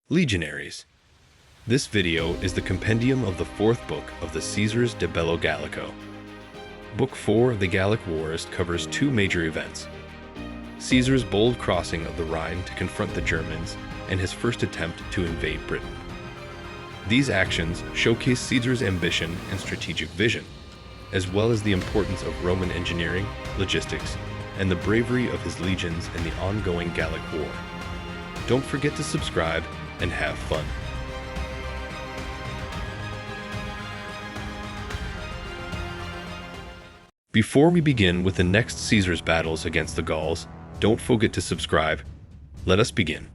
Legionaries. This video is the compendium of the fourth book of the Caesars de Bello Gallico. Book 4 of the Gallic Wars covers two major events: Caesar's bold crossing of the Rhine to confront the Germans and his first attempt to invade Britain. These actions showcase Caesar's ambition and strategic vision, as well as the importance of Roman engineering, logistics, and the bravery of his legions in the ongoing Gallic War. Don't forget to subscribe and have fun. Before we begin with the next Caesar's battles against the Gauls, don't forget to subscribe. Let us begin.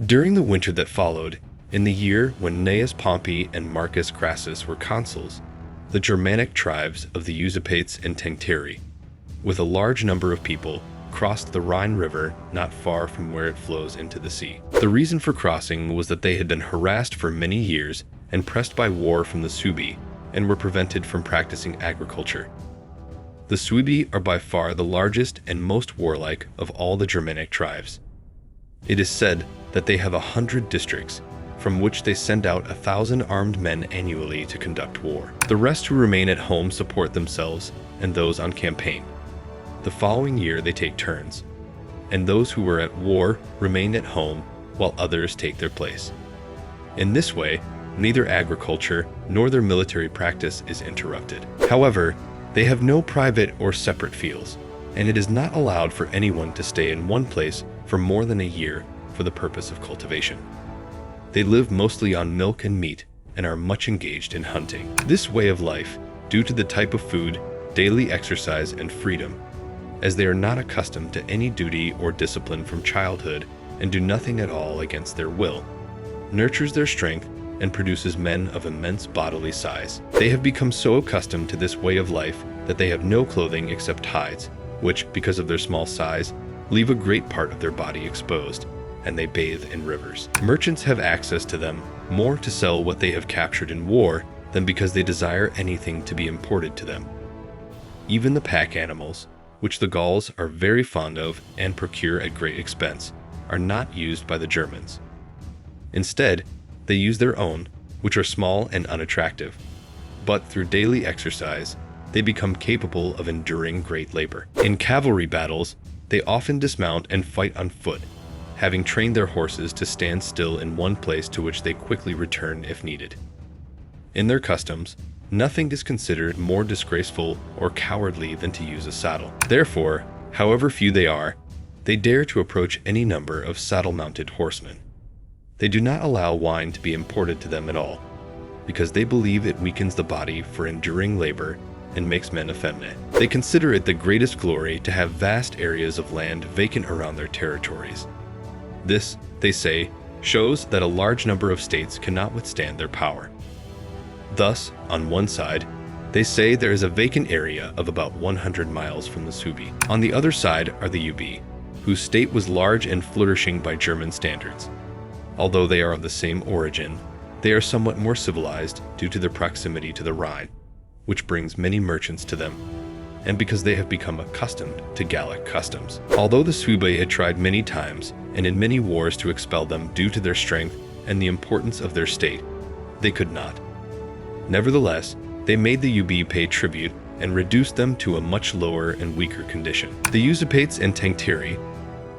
During the winter that followed, in the year when Gnaeus Pompey and Marcus Crassus were consuls, the Germanic tribes of the Usipates and Tencteri, with a large number of people, crossed the Rhine River not far from where it flows into the sea. The reason for crossing was that they had been harassed for many years and pressed by war from the Suebi, and were prevented from practicing agriculture. The Suebi are by far the largest and most warlike of all the Germanic tribes. It is said that they have 100 districts, from which they send out 1,000 armed men annually to conduct war. The rest who remain at home support themselves and those on campaign. The following year they take turns, and those who were at war remain at home while others take their place. In this way, neither agriculture nor their military practice is interrupted. However, they have no private or separate fields, and it is not allowed for anyone to stay in one place for more than a year for the purpose of cultivation. They live mostly on milk and meat and are much engaged in hunting. This way of life, due to the type of food, daily exercise, and freedom, as they are not accustomed to any duty or discipline from childhood and do nothing at all against their will, nurtures their strength and produces men of immense bodily size. They have become so accustomed to this way of life that they have no clothing except hides, which, because of their small size, leave a great part of their body exposed, and they bathe in rivers. Merchants have access to them more to sell what they have captured in war than because they desire anything to be imported to them. Even the pack animals, which the Gauls are very fond of and procure at great expense, are not used by the Germans. Instead, they use their own, which are small and unattractive, but through daily exercise, they become capable of enduring great labor. In cavalry battles, they often dismount and fight on foot, having trained their horses to stand still in one place to which they quickly return if needed. In their customs, nothing is considered more disgraceful or cowardly than to use a saddle. Therefore, however few they are, they dare to approach any number of saddle-mounted horsemen. They do not allow wine to be imported to them at all, because they believe it weakens the body for enduring labor and makes men effeminate. They consider it the greatest glory to have vast areas of land vacant around their territories. This, they say, shows that a large number of states cannot withstand their power. Thus, on one side, they say there is a vacant area of about 100 miles from the Suebi. On the other side are the Ubi, whose state was large and flourishing by German standards. Although they are of the same origin, they are somewhat more civilized due to their proximity to the Rhine, which brings many merchants to them, and because they have become accustomed to Gallic customs. Although the Suebi had tried many times and in many wars to expel them due to their strength and the importance of their state, they could not. Nevertheless, they made the Ubi pay tribute and reduced them to a much lower and weaker condition. The Usipates and Tencteri,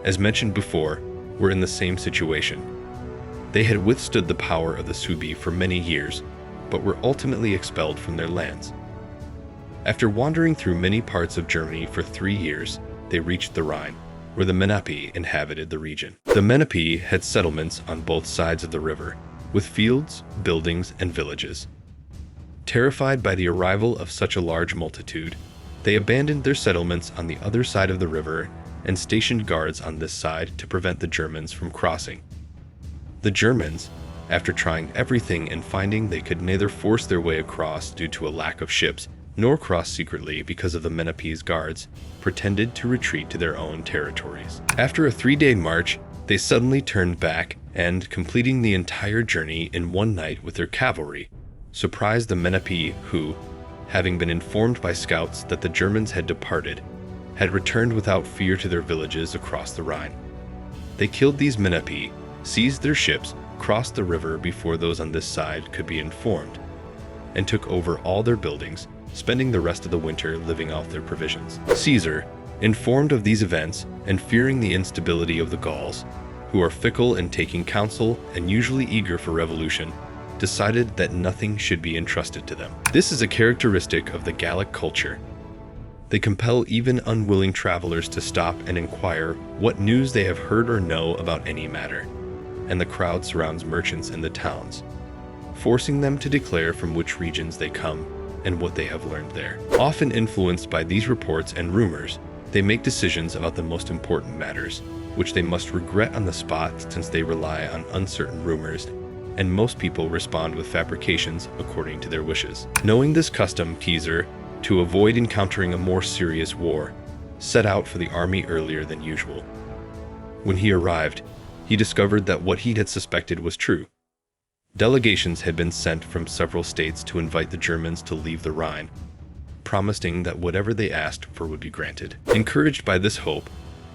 as mentioned before, were in the same situation. They had withstood the power of the Suebi for many years, but were ultimately expelled from their lands. After wandering through many parts of Germany for 3 years, they reached the Rhine, where the Menapii inhabited the region. The Menapii had settlements on both sides of the river, with fields, buildings, and villages. Terrified by the arrival of such a large multitude, they abandoned their settlements on the other side of the river and stationed guards on this side to prevent the Germans from crossing. The Germans, after trying everything and finding they could neither force their way across due to a lack of ships, nor cross secretly because of the Menapi's guards, pretended to retreat to their own territories. After a 3-day march, they suddenly turned back and, completing the entire journey in one night with their cavalry, surprised the Menapii who, having been informed by scouts that the Germans had departed, had returned without fear to their villages across the Rhine. They killed these Menapii, seized their ships, crossed the river before those on this side could be informed, and took over all their buildings, spending the rest of the winter living off their provisions. Caesar, informed of these events and fearing the instability of the Gauls, who are fickle in taking counsel and usually eager for revolution, decided that nothing should be entrusted to them. This is a characteristic of the Gallic culture. They compel even unwilling travelers to stop and inquire what news they have heard or know about any matter, and the crowd surrounds merchants in the towns, forcing them to declare from which regions they come and what they have learned there. Often influenced by these reports and rumors, they make decisions about the most important matters, which they must regret on the spot since they rely on uncertain rumors, and most people respond with fabrications according to their wishes. Knowing this custom, Caesar, to avoid encountering a more serious war, set out for the army earlier than usual. When he arrived, he discovered that what he had suspected was true. Delegations had been sent from several states to invite the Germans to leave the Rhine, promising that whatever they asked for would be granted. Encouraged by this hope,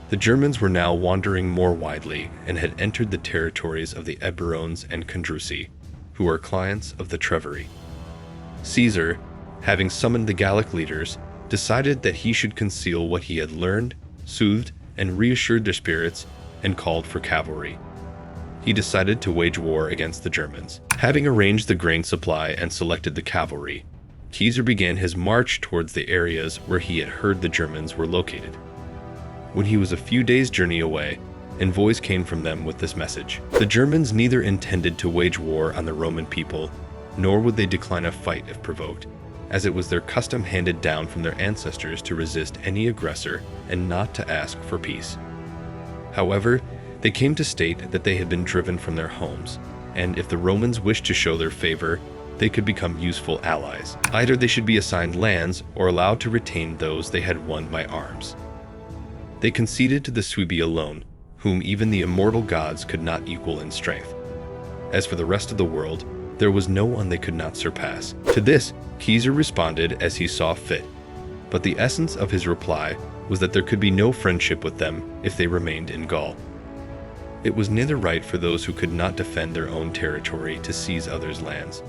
the Germans were now wandering more widely and had entered the territories of the Eburones and Condrusi, who are clients of the Treveri. Caesar, having summoned the Gallic leaders, decided that he should conceal what he had learned, soothed and reassured their spirits, and called for cavalry. He decided to wage war against the Germans. Having arranged the grain supply and selected the cavalry, Caesar began his march towards the areas where he had heard the Germans were located. When he was a few days' journey away, envoys came from them with this message. The Germans neither intended to wage war on the Roman people, nor would they decline a fight if provoked, as it was their custom handed down from their ancestors to resist any aggressor and not to ask for peace. However, they came to state that they had been driven from their homes, and if the Romans wished to show their favor, they could become useful allies. Either they should be assigned lands or allowed to retain those they had won by arms. They conceded to the Suebi alone, whom even the immortal gods could not equal in strength. As for the rest of the world, there was no one they could not surpass. To this, Caesar responded as he saw fit, but the essence of his reply was that there could be no friendship with them if they remained in Gaul. It was neither right for those who could not defend their own territory to seize others' lands,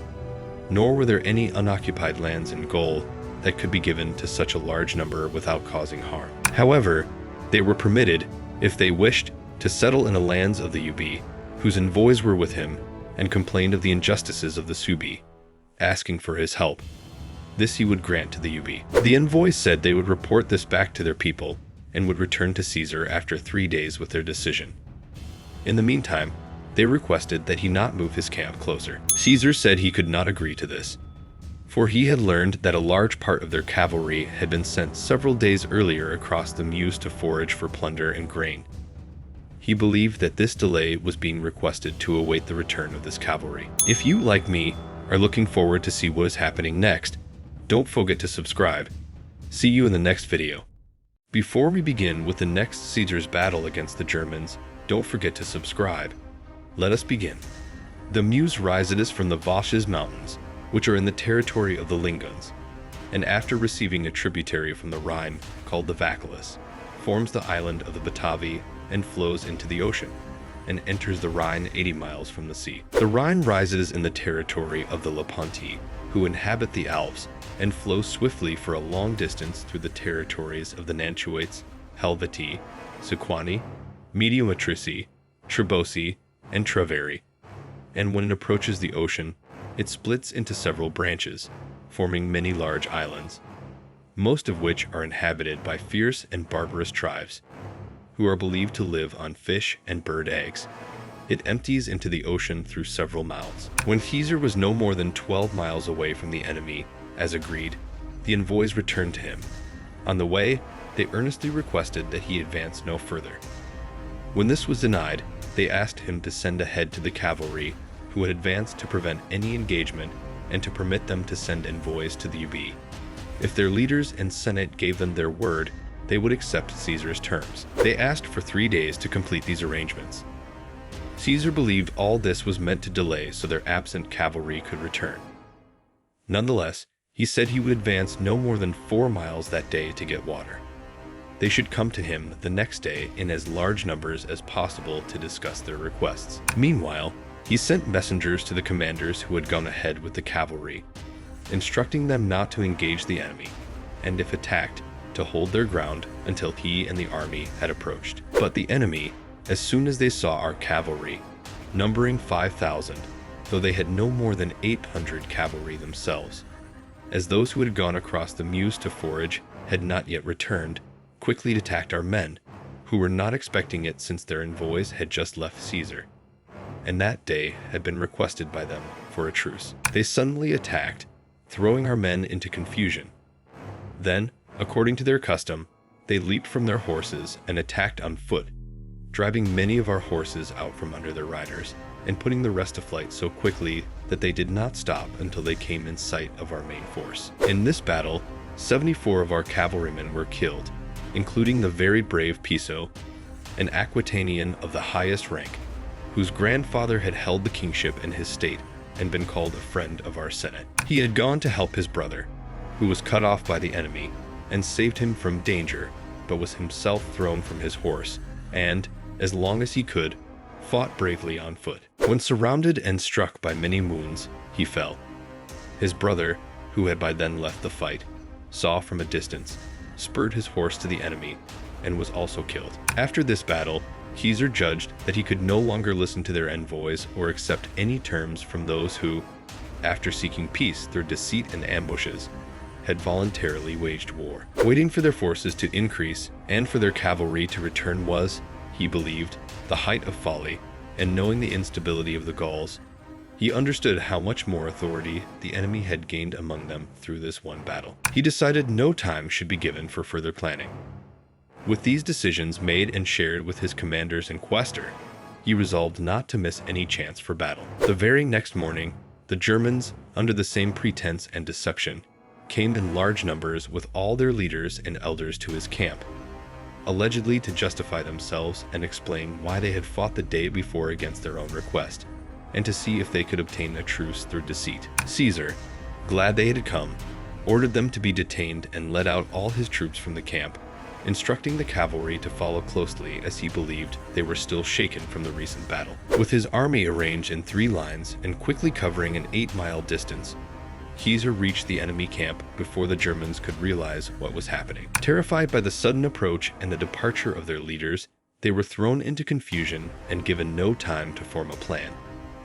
nor were there any unoccupied lands in Gaul that could be given to such a large number without causing harm. However, they were permitted, if they wished, to settle in the lands of the Ubi, whose envoys were with him, and complained of the injustices of the Suebi, asking for his help. This he would grant to the Ubi. The envoys said they would report this back to their people, and would return to Caesar after 3 days with their decision. In the meantime, they requested that he not move his camp closer. Caesar said he could not agree to this, for he had learned that a large part of their cavalry had been sent several days earlier across the Meuse to forage for plunder and grain. He believed that this delay was being requested to await the return of this cavalry. If you, like me, are looking forward to see what is happening next, don't forget to subscribe. See you in the next video. Before we begin with the next Caesar's battle against the Germans, don't forget to subscribe. Let us begin. The Meuse rises from the Vosges Mountains, which are in the territory of the Lingones, and after receiving a tributary from the Rhine called the Vacalus, forms the island of the Batavi and flows into the ocean, and enters the Rhine 80 miles from the sea. The Rhine rises in the territory of the Lepanti, who inhabit the Alps, and flows swiftly for a long distance through the territories of the Nantuates, Helvetii, Sequani, Mediomatrici, Trebosi, and Treveri, and when it approaches the ocean, it splits into several branches, forming many large islands, most of which are inhabited by fierce and barbarous tribes, who are believed to live on fish and bird eggs. It empties into the ocean through several mouths. When Caesar was no more than 12 miles away from the enemy, as agreed, the envoys returned to him. On the way, they earnestly requested that he advance no further. When this was denied, they asked him to send ahead to the cavalry who had advanced to prevent any engagement and to permit them to send envoys to the Ubi. If their leaders and senate gave them their word, they would accept Caesar's terms. They asked for 3 days to complete these arrangements. Caesar believed all this was meant to delay so their absent cavalry could return. Nonetheless, he said he would advance no more than 4 miles that day to get water. They should come to him the next day in as large numbers as possible to discuss their requests. Meanwhile, He sent messengers to the commanders who had gone ahead with the cavalry, instructing them not to engage the enemy, and if attacked, to hold their ground until he and the army had approached. But the enemy, as soon as they saw our cavalry, numbering 5,000, though they had no more than 800 cavalry themselves, as those who had gone across the Meuse to forage had not yet returned, quickly attacked our men, who were not expecting it since their envoys had just left Caesar, and that day had been requested by them for a truce. They suddenly attacked, throwing our men into confusion. Then, according to their custom, they leaped from their horses and attacked on foot, driving many of our horses out from under their riders, and putting the rest to flight so quickly that they did not stop until they came in sight of our main force. In this battle, 74 of our cavalrymen were killed, including the very brave Piso, an Aquitanian of the highest rank, whose grandfather had held the kingship in his state and been called a friend of our Senate. He had gone to help his brother, who was cut off by the enemy, and saved him from danger, but was himself thrown from his horse, and, as long as he could, fought bravely on foot. When surrounded and struck by many wounds, he fell. His brother, who had by then left the fight, saw from a distance, spurred his horse to the enemy, and was also killed. After this battle, Caesar judged that he could no longer listen to their envoys or accept any terms from those who, after seeking peace through deceit and ambushes, had voluntarily waged war. Waiting for their forces to increase and for their cavalry to return was, he believed, the height of folly, and knowing the instability of the Gauls, he understood how much more authority the enemy had gained among them through this one battle. He decided no time should be given for further planning. With these decisions made and shared with his commanders and quaestor, he resolved not to miss any chance for battle. The very next morning, the Germans, under the same pretense and deception, came in large numbers with all their leaders and elders to his camp, allegedly to justify themselves and explain why they had fought the day before against their own request, and to see if they could obtain a truce through deceit. Caesar, glad they had come, ordered them to be detained and led out all his troops from the camp, instructing the cavalry to follow closely as he believed they were still shaken from the recent battle. With his army arranged in 3 lines and quickly covering an 8-mile distance, Caesar reached the enemy camp before the Germans could realize what was happening. Terrified by the sudden approach and the departure of their leaders, they were thrown into confusion and given no time to form a plan,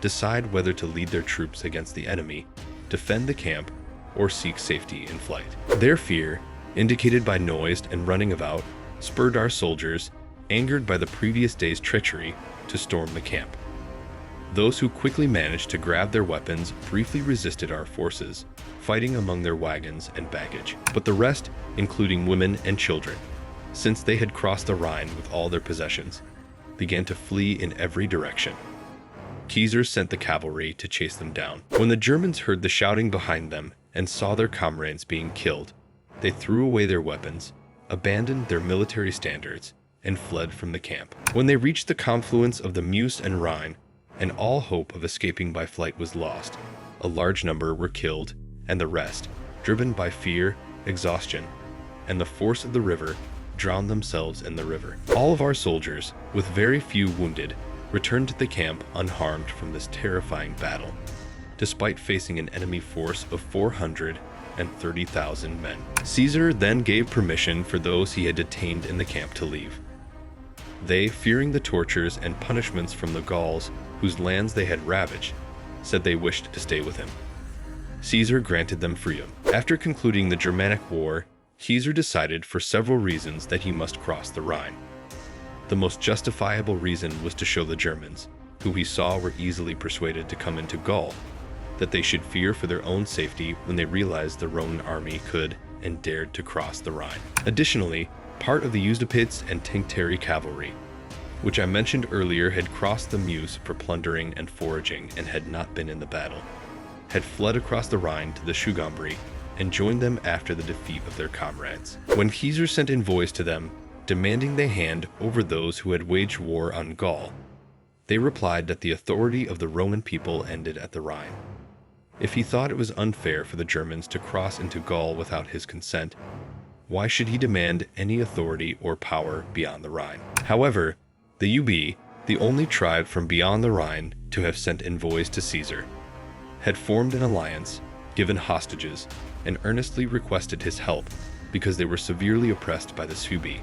decide whether to lead their troops against the enemy, defend the camp, or seek safety in flight. Their fear, indicated by noise and running about, spurred our soldiers, angered by the previous day's treachery, to storm the camp. Those who quickly managed to grab their weapons briefly resisted our forces, fighting among their wagons and baggage. But the rest, including women and children, since they had crossed the Rhine with all their possessions, began to flee in every direction. Caesar sent the cavalry to chase them down. When the Germans heard the shouting behind them and saw their comrades being killed, they threw away their weapons, abandoned their military standards, and fled from the camp. When they reached the confluence of the Meuse and Rhine, and all hope of escaping by flight was lost, a large number were killed, and the rest, driven by fear, exhaustion, and the force of the river, drowned themselves in the river. All of our soldiers, with very few wounded, returned to the camp unharmed from this terrifying battle, despite facing an enemy force of 430,000 men. Caesar then gave permission for those he had detained in the camp to leave. They, fearing the tortures and punishments from the Gauls, whose lands they had ravaged, said they wished to stay with him. Caesar granted them freedom. After concluding the Germanic War, Caesar decided for several reasons that he must cross the Rhine. The most justifiable reason was to show the Germans, who he saw were easily persuaded to come into Gaul, that they should fear for their own safety when they realized the Roman army could and dared to cross the Rhine. Additionally, part of the Ustipates and Tencteri cavalry, which I mentioned earlier had crossed the Meuse for plundering and foraging and had not been in the battle, had fled across the Rhine to the Sugambri and joined them after the defeat of their comrades. When Caesar sent envoys to them, demanding they hand over those who had waged war on Gaul, they replied that the authority of the Roman people ended at the Rhine. If he thought it was unfair for the Germans to cross into Gaul without his consent, why should he demand any authority or power beyond the Rhine? However, the UB, the only tribe from beyond the Rhine to have sent envoys to Caesar, had formed an alliance, given hostages, and earnestly requested his help because they were severely oppressed by the Suebi,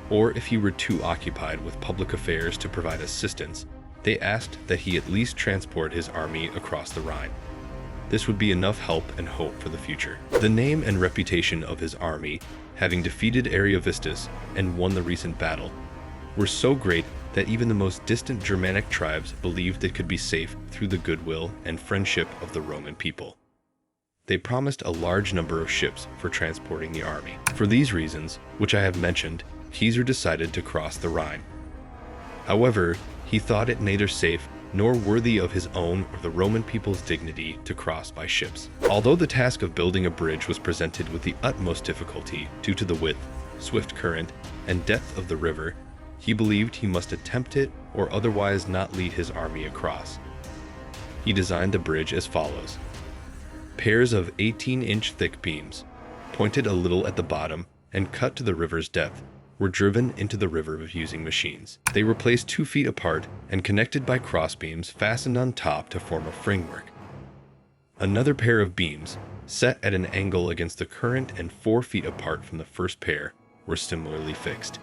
or if he were too occupied with public affairs to provide assistance, they asked that he at least transport his army across the Rhine. This would be enough help and hope for the future. The name and reputation of his army, having defeated Ariovistus and won the recent battle, were so great that even the most distant Germanic tribes believed they could be safe through the goodwill and friendship of the Roman people. They promised a large number of ships for transporting the army. For these reasons, which I have mentioned, Caesar decided to cross the Rhine. However, he thought it neither safe nor worthy of his own or the Roman people's dignity to cross by ships. Although the task of building a bridge was presented with the utmost difficulty due to the width, swift current, and depth of the river, he believed he must attempt it or otherwise not lead his army across. He designed the bridge as follows. Pairs of 18-inch thick beams, pointed a little at the bottom and cut to the river's depth, were driven into the river using machines. They were placed 2 feet apart and connected by crossbeams fastened on top to form a framework. Another pair of beams, set at an angle against the current and 4 feet apart from the first pair, were similarly fixed.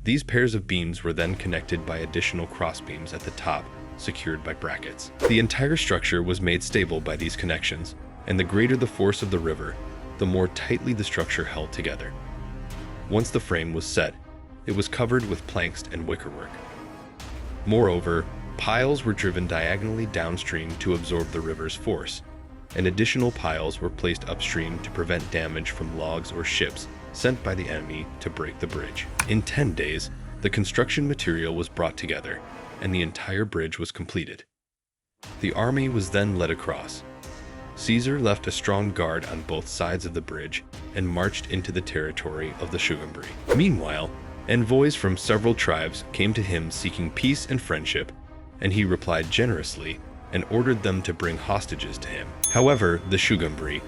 These pairs of beams were then connected by additional crossbeams at the top, secured by brackets. The entire structure was made stable by these connections, and the greater the force of the river, the more tightly the structure held together. Once the frame was set, it was covered with planks and wickerwork. Moreover, piles were driven diagonally downstream to absorb the river's force, and additional piles were placed upstream to prevent damage from logs or ships sent by the enemy to break the bridge. In 10 days, the construction material was brought together, and the entire bridge was completed. The army was then led across. Caesar left a strong guard on both sides of the bridge and marched into the territory of the Sugambri. Meanwhile, envoys from several tribes came to him seeking peace and friendship, and he replied generously and ordered them to bring hostages to him. However, the Sugambri,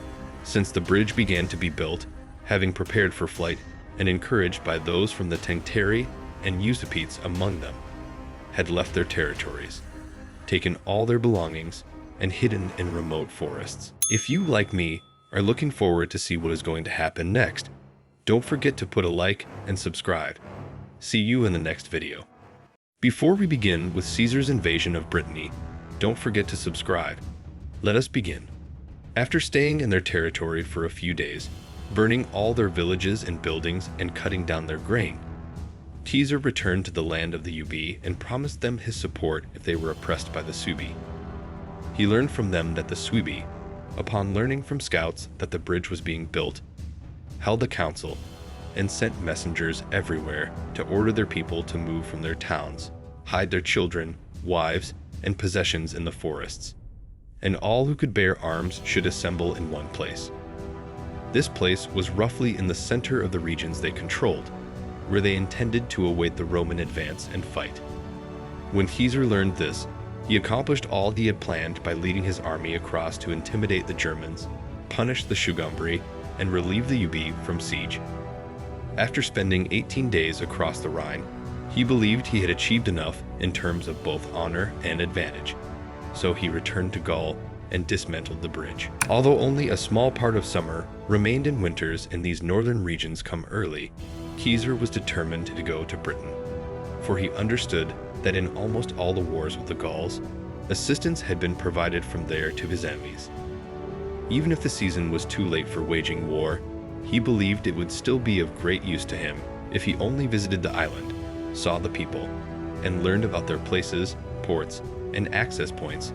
since the bridge began to be built, having prepared for flight and encouraged by those from the Tencteri and Usipetes among them, had left their territories, taken all their belongings, and hidden in remote forests. If you, like me, are looking forward to see what is going to happen next, don't forget to put a like and subscribe. See you in the next video. Before we begin with Caesar's invasion of Brittany, don't forget to subscribe. Let us begin. After staying in their territory for a few days, burning all their villages and buildings and cutting down their grain, Caesar returned to the land of the Ubi and promised them his support if they were oppressed by the Suebi. He learned from them that the Suebi, upon learning from scouts that the bridge was being built, held a council and sent messengers everywhere to order their people to move from their towns, hide their children, wives, and possessions in the forests, and all who could bear arms should assemble in one place. This place was roughly in the center of the regions they controlled, where they intended to await the Roman advance and fight. When Caesar learned this, he accomplished all he had planned by leading his army across to intimidate the Germans, punish the Sugambri, and relieve the Ubi from siege. After spending 18 days across the Rhine, he believed he had achieved enough in terms of both honor and advantage, so he returned to Gaul and dismantled the bridge. Although only a small part of summer remained in winters and these northern regions come early, Caesar was determined to go to Britain, for he understood that in almost all the wars with the Gauls, assistance had been provided from there to his enemies. Even if the season was too late for waging war, he believed it would still be of great use to him if he only visited the island, saw the people, and learned about their places, ports, and access points,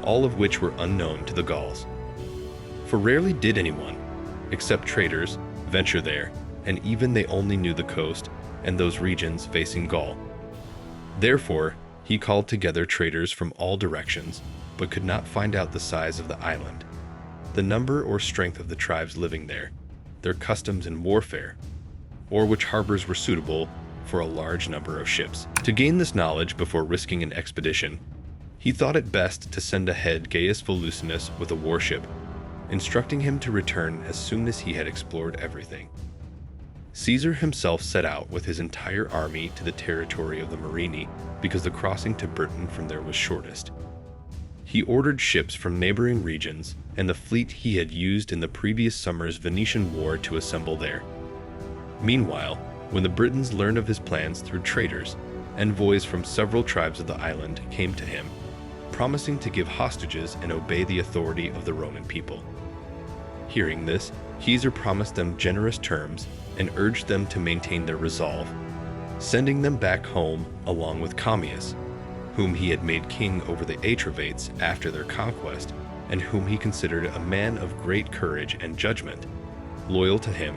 all of which were unknown to the Gauls. For rarely did anyone, except traders, venture there, and even they only knew the coast and those regions facing Gaul. Therefore, he called together traders from all directions, but could not find out the size of the island, the number or strength of the tribes living there, their customs in warfare, or which harbors were suitable for a large number of ships. To gain this knowledge before risking an expedition, he thought it best to send ahead Gaius Volusinus with a warship, instructing him to return as soon as he had explored everything. Caesar himself set out with his entire army to the territory of the Morini because the crossing to Britain from there was shortest. He ordered ships from neighboring regions and the fleet he had used in the previous summer's Venetian War to assemble there. Meanwhile, when the Britons learned of his plans through traders, envoys from several tribes of the island came to him, promising to give hostages and obey the authority of the Roman people. Hearing this, Caesar promised them generous terms and urged them to maintain their resolve, sending them back home along with Commius, whom he had made king over the Atrovates after their conquest, and whom he considered a man of great courage and judgment, loyal to him,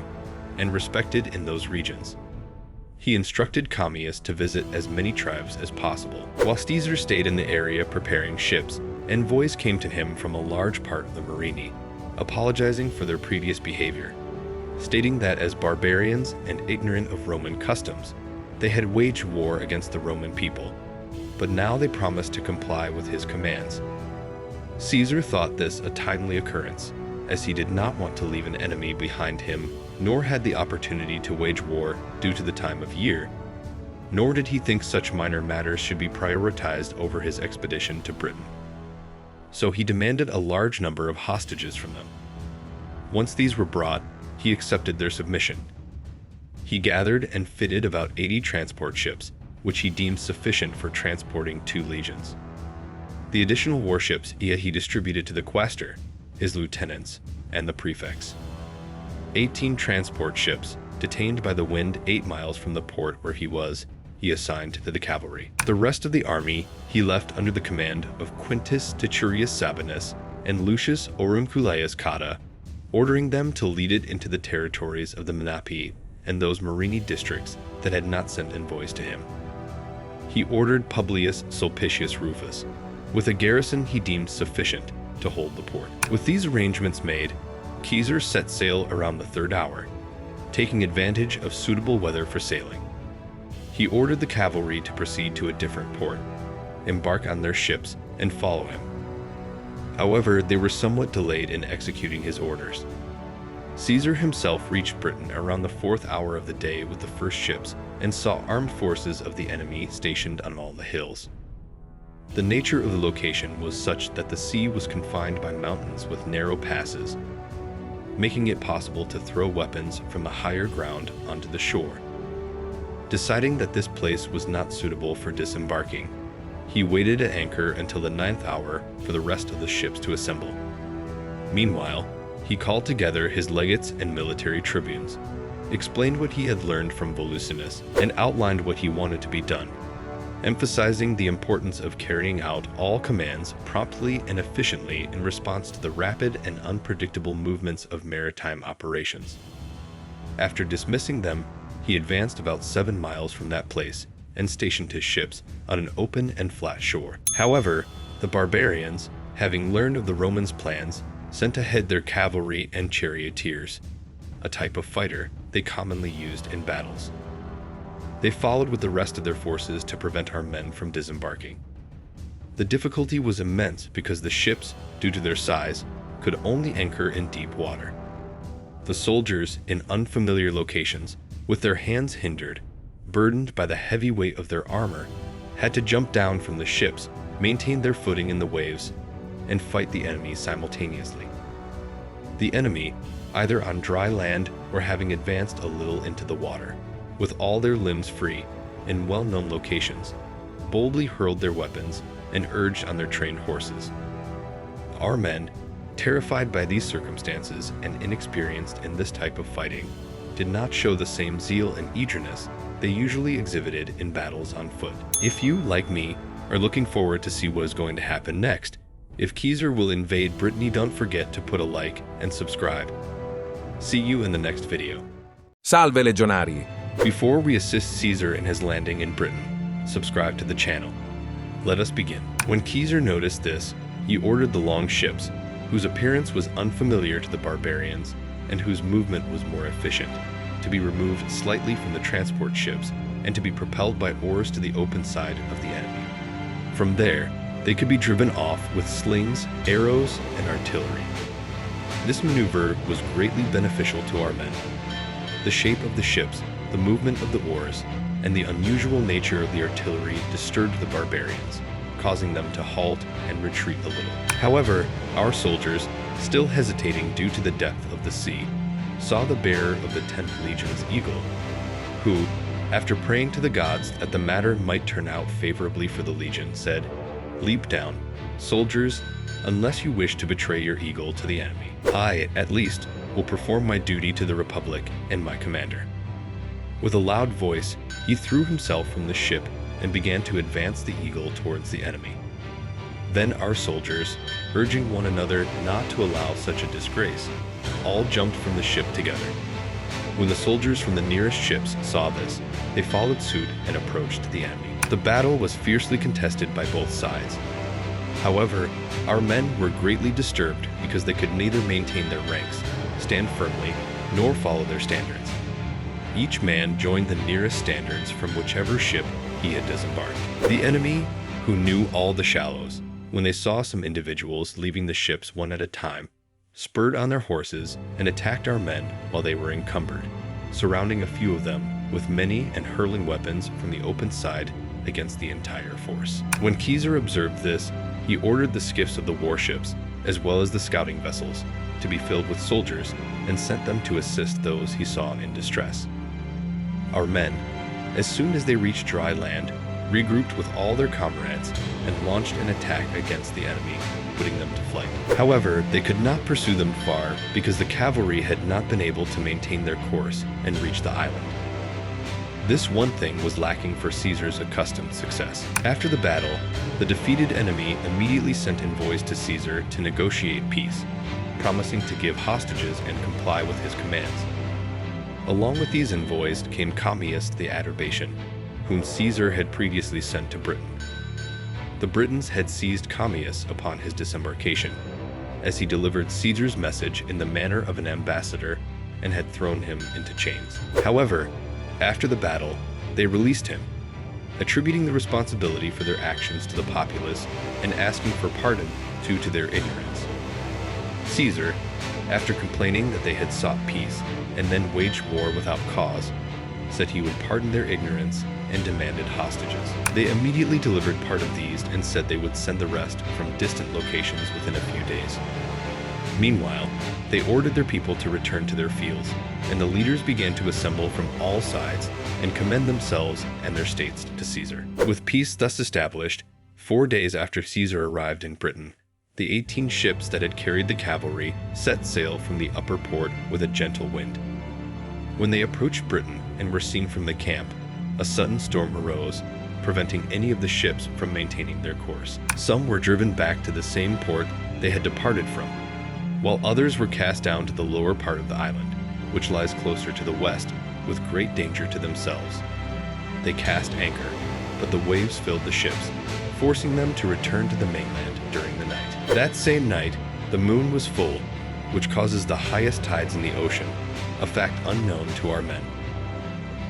and respected in those regions. He instructed Commius to visit as many tribes as possible. While Caesar stayed in the area preparing ships, envoys came to him from a large part of the Morini, apologizing for their previous behavior, stating that as barbarians and ignorant of Roman customs, they had waged war against the Roman people, but now they promised to comply with his commands. Caesar thought this a timely occurrence, as he did not want to leave an enemy behind him, nor had the opportunity to wage war due to the time of year, nor did he think such minor matters should be prioritized over his expedition to Britain. So he demanded a large number of hostages from them. Once these were brought, he accepted their submission. He gathered and fitted about 80 transport ships, which he deemed sufficient for transporting 2 legions. The additional warships he distributed to the quaestor, his lieutenants, and the prefects. 18 transport ships, detained by the wind 8 miles from the port where he assigned to the cavalry. The rest of the army he left under the command of Quintus Titurius Sabinus and Lucius Aurunculeius Cotta, ordering them to lead it into the territories of the Menapii and those Morini districts that had not sent envoys to him. He ordered Publius Sulpicius Rufus, with a garrison he deemed sufficient to hold the port. With these arrangements made, Caesar set sail around the 3rd hour, taking advantage of suitable weather for sailing. He ordered the cavalry to proceed to a different port, embark on their ships, and follow him. However, they were somewhat delayed in executing his orders. Caesar himself reached Britain around the 4th hour of the day with the first ships and saw armed forces of the enemy stationed on all the hills. The nature of the location was such that the sea was confined by mountains with narrow passes, making it possible to throw weapons from the higher ground onto the shore. Deciding that this place was not suitable for disembarking, he waited at anchor until the 9th hour for the rest of the ships to assemble. Meanwhile, he called together his legates and military tribunes, explained what he had learned from Volusinus, and outlined what he wanted to be done, emphasizing the importance of carrying out all commands promptly and efficiently in response to the rapid and unpredictable movements of maritime operations. After dismissing them, he advanced about 7 miles from that place and stationed his ships on an open and flat shore. However, the barbarians, having learned of the Romans' plans, sent ahead their cavalry and charioteers, a type of fighter they commonly used in battles. They followed with the rest of their forces to prevent our men from disembarking. The difficulty was immense because the ships, due to their size, could only anchor in deep water. The soldiers in unfamiliar locations, with their hands hindered, burdened by the heavy weight of their armor, had to jump down from the ships, maintain their footing in the waves, and fight the enemy simultaneously. The enemy, either on dry land or having advanced a little into the water, with all their limbs free, in well-known locations, boldly hurled their weapons and urged on their trained horses. Our men, terrified by these circumstances and inexperienced in this type of fighting, did not show the same zeal and eagerness they usually exhibited in battles on foot. If you, like me, are looking forward to see what is going to happen next, if Caesar will invade Brittany, don't forget to put a like and subscribe. See you in the next video. Salve legionari! Before we assist Caesar in his landing in Britain, subscribe to the channel. Let us begin. When Caesar noticed this, he ordered the long ships, whose appearance was unfamiliar to the barbarians and whose movement was more efficient, to be removed slightly from the transport ships and to be propelled by oars to the open side of the enemy. From there, they could be driven off with slings, arrows, and artillery. This maneuver was greatly beneficial to our men. The shape of the ships, the movement of the oars, and the unusual nature of the artillery disturbed the barbarians, causing them to halt and retreat a little. However, our soldiers, still hesitating due to the depth of the sea, saw the bearer of the 10th Legion's eagle, who, after praying to the gods that the matter might turn out favorably for the legion, said, "Leap down, soldiers, unless you wish to betray your eagle to the enemy. I, at least, will perform my duty to the Republic and my commander." With a loud voice, he threw himself from the ship and began to advance the eagle towards the enemy. Then our soldiers, urging one another not to allow such a disgrace, all jumped from the ship together. When the soldiers from the nearest ships saw this, they followed suit and approached the enemy. The battle was fiercely contested by both sides. However, our men were greatly disturbed because they could neither maintain their ranks, stand firmly, nor follow their standards. Each man joined the nearest standards from whichever ship he had disembarked. The enemy, who knew all the shallows, when they saw some individuals leaving the ships one at a time, spurred on their horses and attacked our men while they were encumbered, surrounding a few of them with many and hurling weapons from the open side against the entire force. When Caesar observed this, he ordered the skiffs of the warships, as well as the scouting vessels, to be filled with soldiers and sent them to assist those he saw in distress. Our men, as soon as they reached dry land, regrouped with all their comrades and launched an attack against the enemy, putting them to flight. However, they could not pursue them far because the cavalry had not been able to maintain their course and reach the island. This one thing was lacking for Caesar's accustomed success. After the battle, the defeated enemy immediately sent envoys to Caesar to negotiate peace, promising to give hostages and comply with his commands. Along with these envoys came Commius the Atterbatian, whom Caesar had previously sent to Britain. The Britons had seized Commius upon his disembarkation, as he delivered Caesar's message in the manner of an ambassador and had thrown him into chains. However, after the battle, they released him, attributing the responsibility for their actions to the populace and asking for pardon due to their ignorance. Caesar, after complaining that they had sought peace and then waged war without cause, said he would pardon their ignorance and demanded hostages. They immediately delivered part of these and said they would send the rest from distant locations within a few days. Meanwhile, they ordered their people to return to their fields, and the leaders began to assemble from all sides and commend themselves and their states to Caesar. With peace thus established, 4 days after Caesar arrived in Britain, the 18 ships that had carried the cavalry set sail from the upper port with a gentle wind. When they approached Britain and were seen from the camp, a sudden storm arose, preventing any of the ships from maintaining their course. Some were driven back to the same port they had departed from, while others were cast down to the lower part of the island, which lies closer to the west, with great danger to themselves. They cast anchor, but the waves filled the ships, forcing them to return to the mainland during the night. That same night, the moon was full, which causes the highest tides in the ocean, a fact unknown to our men.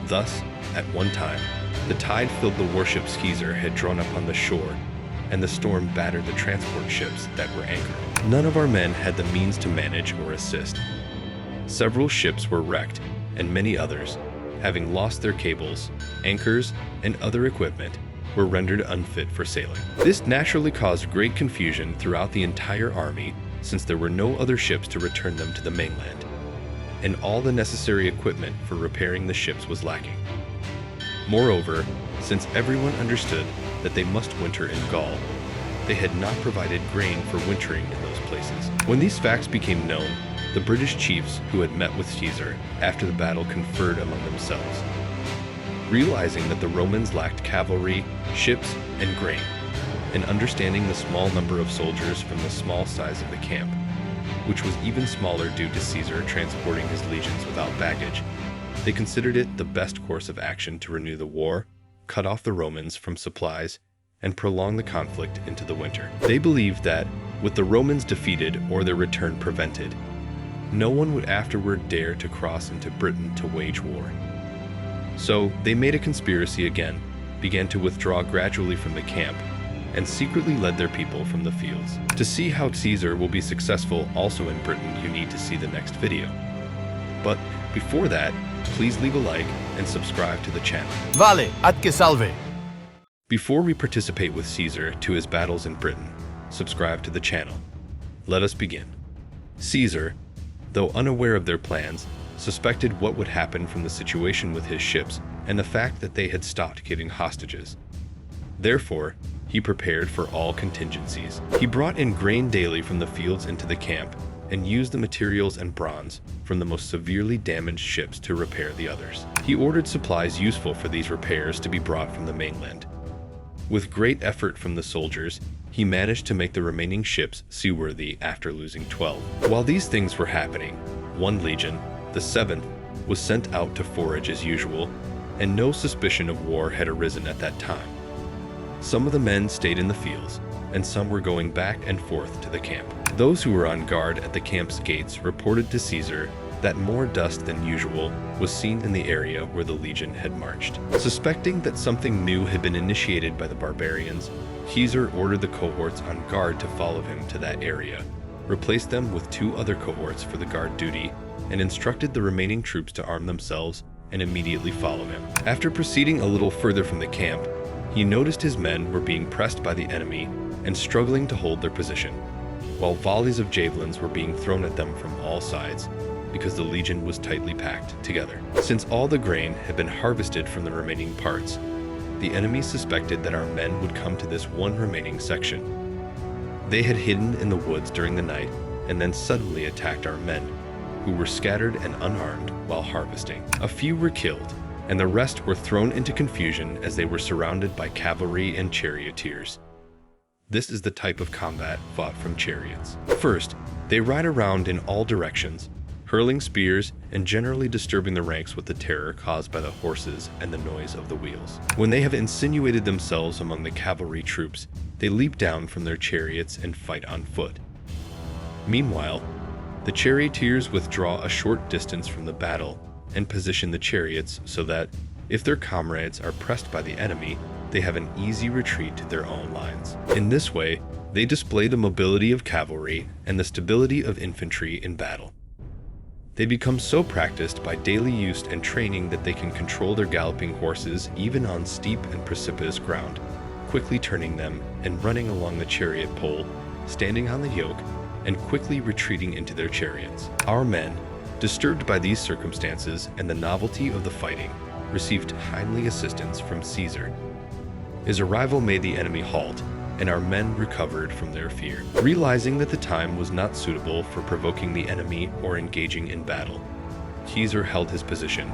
Thus, at one time, the tide filled the warships Caesar had drawn up on the shore, and the storm battered the transport ships that were anchored. None of our men had the means to manage or assist. Several ships were wrecked, and many others, having lost their cables, anchors, and other equipment, were rendered unfit for sailing. This naturally caused great confusion throughout the entire army, since there were no other ships to return them to the mainland, and all the necessary equipment for repairing the ships was lacking. Moreover, since everyone understood that they must winter in Gaul, they had not provided grain for wintering in those places. When these facts became known, the British chiefs who had met with Caesar after the battle conferred among themselves. Realizing that the Romans lacked cavalry, ships, and grain, and understanding the small number of soldiers from the small size of the camp, which was even smaller due to Caesar transporting his legions without baggage, they considered it the best course of action to renew the war, cut off the Romans from supplies, and prolong the conflict into the winter. They believed that, with the Romans defeated or their return prevented, no one would afterward dare to cross into Britain to wage war. So they made a conspiracy again, began to withdraw gradually from the camp, and secretly led their people from the fields. To see how Caesar will be successful also in Britain, you need to see the next video. But before that, please leave a like and subscribe to the channel. Vale, ad que salve. Before we participate with Caesar to his battles in Britain, subscribe to the channel. Let us begin. Caesar, though unaware of their plans, suspected what would happen from the situation with his ships and the fact that they had stopped giving hostages. Therefore, he prepared for all contingencies. He brought in grain daily from the fields into the camp and used the materials and bronze from the most severely damaged ships to repair the others. He ordered supplies useful for these repairs to be brought from the mainland. With great effort from the soldiers, he managed to make the remaining ships seaworthy after losing 12. While these things were happening, one legion, the 7th, was sent out to forage as usual, and no suspicion of war had arisen at that time. Some of the men stayed in the fields, and some were going back and forth to the camp. Those who were on guard at the camp's gates reported to Caesar that more dust than usual was seen in the area where the legion had marched. Suspecting that something new had been initiated by the barbarians, Caesar ordered the cohorts on guard to follow him to that area, replaced them with 2 other cohorts for the guard duty, and instructed the remaining troops to arm themselves and immediately follow him. After proceeding a little further from the camp, he noticed his men were being pressed by the enemy and struggling to hold their position, while volleys of javelins were being thrown at them from all sides because the legion was tightly packed together. Since all the grain had been harvested from the remaining parts, the enemy suspected that our men would come to this one remaining section. They had hidden in the woods during the night and then suddenly attacked our men, who were scattered and unarmed while harvesting. A few were killed, and the rest were thrown into confusion as they were surrounded by cavalry and charioteers. This is the type of combat fought from chariots. First, they ride around in all directions, hurling spears and generally disturbing the ranks with the terror caused by the horses and the noise of the wheels. When they have insinuated themselves among the cavalry troops, they leap down from their chariots and fight on foot. Meanwhile, the charioteers withdraw a short distance from the battle and position the chariots so that, if their comrades are pressed by the enemy, they have an easy retreat to their own lines. In this way, they display the mobility of cavalry and the stability of infantry in battle. They become so practiced by daily use and training that they can control their galloping horses even on steep and precipitous ground, quickly turning them and running along the chariot pole, standing on the yoke, and quickly retreating into their chariots. Our men, disturbed by these circumstances and the novelty of the fighting, received timely assistance from Caesar. His arrival made the enemy halt, and our men recovered from their fear. Realizing that the time was not suitable for provoking the enemy or engaging in battle, Caesar held his position,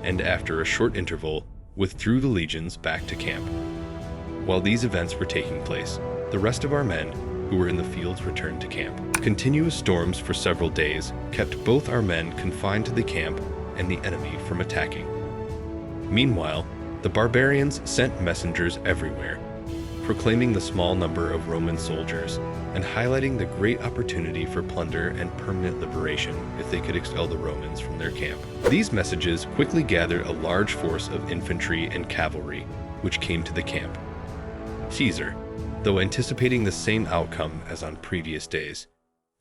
and after a short interval, withdrew the legions back to camp. While these events were taking place, the rest of our men, who were in the fields, returned to camp. Continuous storms for several days kept both our men confined to the camp and the enemy from attacking. Meanwhile, the barbarians sent messengers everywhere, proclaiming the small number of Roman soldiers and highlighting the great opportunity for plunder and permanent liberation if they could expel the Romans from their camp. These messages quickly gathered a large force of infantry and cavalry, which came to the camp. Caesar, though anticipating the same outcome as on previous days,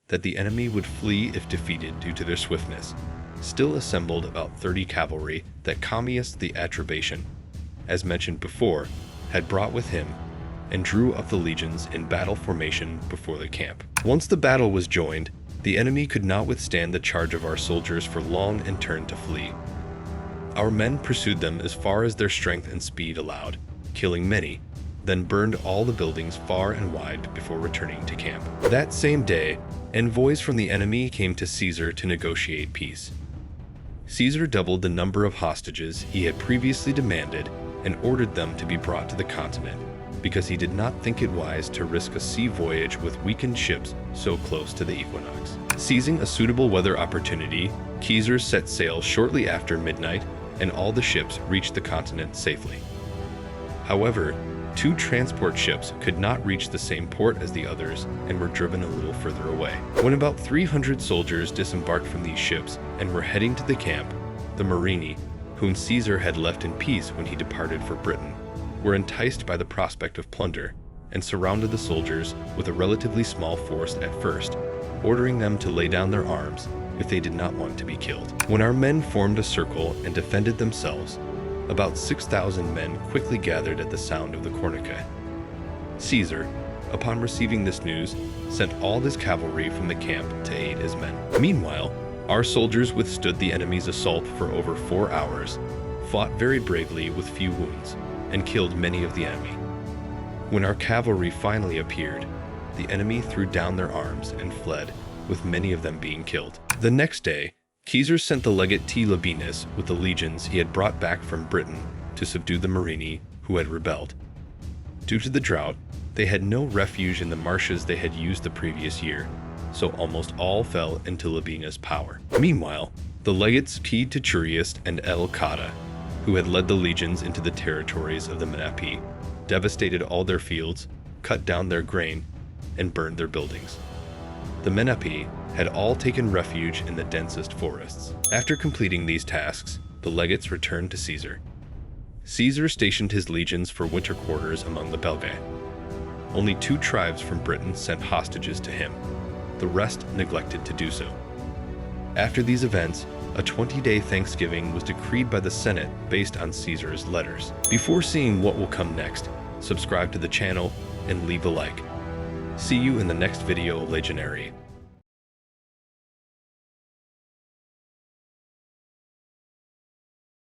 that the enemy would flee if defeated due to their swiftness, still assembled about 30 cavalry that Commius the Atrebatian, as mentioned before, had brought with him, and drew up the legions in battle formation before the camp. Once the battle was joined, the enemy could not withstand the charge of our soldiers for long and turned to flee. Our men pursued them as far as their strength and speed allowed, killing many, then burned all the buildings far and wide before returning to camp. That same day, envoys from the enemy came to Caesar to negotiate peace. Caesar doubled the number of hostages he had previously demanded and ordered them to be brought to the continent, because he did not think it wise to risk a sea voyage with weakened ships so close to the equinox. Seizing a suitable weather opportunity, Caesar set sail shortly after midnight, and all the ships reached the continent safely. However, 2 transport ships could not reach the same port as the others and were driven a little further away. When about 300 soldiers disembarked from these ships and were heading to the camp, the Morini, whom Caesar had left in peace when he departed for Britain, were enticed by the prospect of plunder and surrounded the soldiers with a relatively small force at first, ordering them to lay down their arms if they did not want to be killed. When our men formed a circle and defended themselves, about 6,000 men quickly gathered at the sound of the cornica. Caesar, upon receiving this news, sent all his cavalry from the camp to aid his men. Meanwhile, our soldiers withstood the enemy's assault for over 4 hours, fought very bravely with few wounds, and killed many of the enemy. When our cavalry finally appeared, the enemy threw down their arms and fled, with many of them being killed. The next day, Caesar sent the legate T. Labienus with the legions he had brought back from Britain to subdue the Morini who had rebelled. Due to the drought, they had no refuge in the marshes they had used the previous year, so almost all fell into Labienus' power. Meanwhile, the legates P. Titurius and L. Cotta, who had led the legions into the territories of the Menapi, devastated all their fields, cut down their grain, and burned their buildings. The Menapi had all taken refuge in the densest forests. After completing these tasks, the legates returned to Caesar. Caesar stationed his legions for winter quarters among the Belgae. Only 2 tribes from Britain sent hostages to him. The rest neglected to do so. After these events, a 20-day Thanksgiving was decreed by the Senate based on Caesar's letters. Before seeing what will come next, subscribe to the channel and leave a like. See you in the next video, Legionary.